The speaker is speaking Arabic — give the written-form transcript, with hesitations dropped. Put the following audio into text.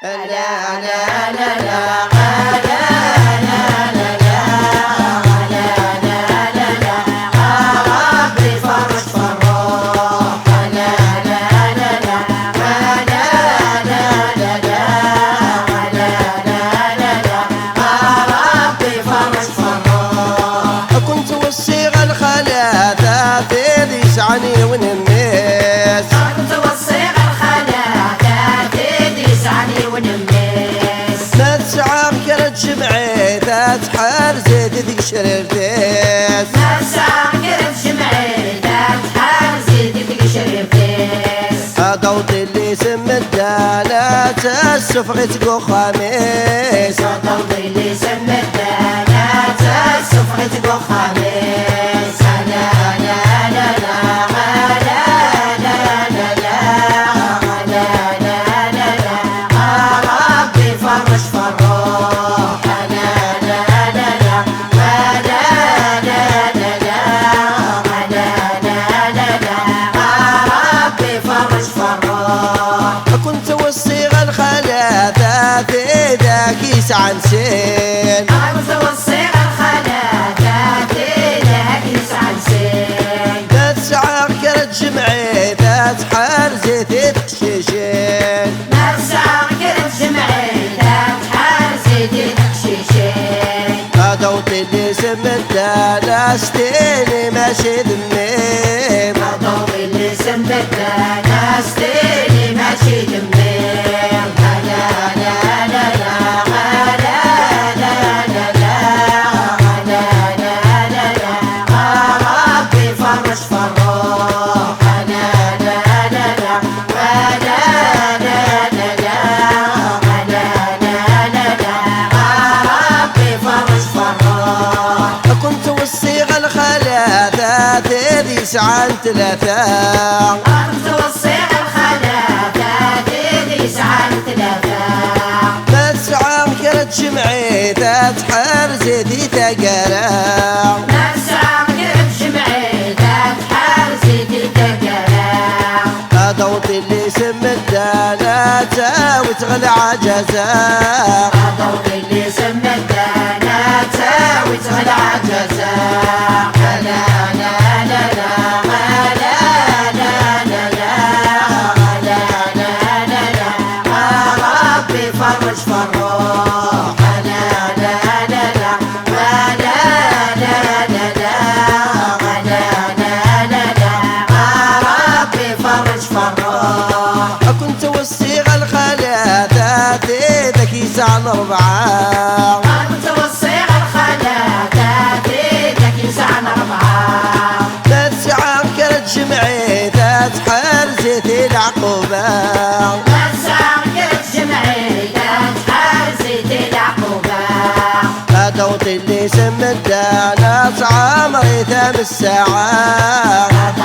لا لا لا لا يسعني ونميس كنت والصيغ الخلاقات يسعني ونميس ما تسعى كرت جمعي ذات حال زيد ذيك شرفتيس ما تسعى كرت جمعي ذات حال زيد ذيك شرفتيس هضوط اللي سمدانات السفغي تقو خميس هضوط اللي سمدانات السفغي تقو خميس عن سين كنت والصيغ الخلاقات ذاك عن سين ذات ساعة كرت جمعي ذات حال زيت تخشيشين ذات ساعة كرت جمعي ذات حال زيت تخشيشين هضوط اللي سمدها لاستيني ماشي ذميم هضوط اللي سمدها لاستيني ماشي ذميم عن ثلاثة كنت والصيغ الخلاقات عن ثلاثة ما تسعى كرت جمعي ذات حال زيدي ثقلا ما تسعى كرت جمعي ذات حال زيدي ثقلا هضوط اللي سمدانات وتغلى عجزا هضوط اللي سمدانات وتغلى عجزا كنت والصيغ الخلاقات ذكي عن أربعة كنت والصيغ الخلاقات ذكي عن أربعة ذات ساعة كرت جمعي ذات حال زيت العقوبة ذات ساعة كرت جمعي ذات حال زيت العقوبة هضوط اللي سمدها ناس عمري ثام الساعة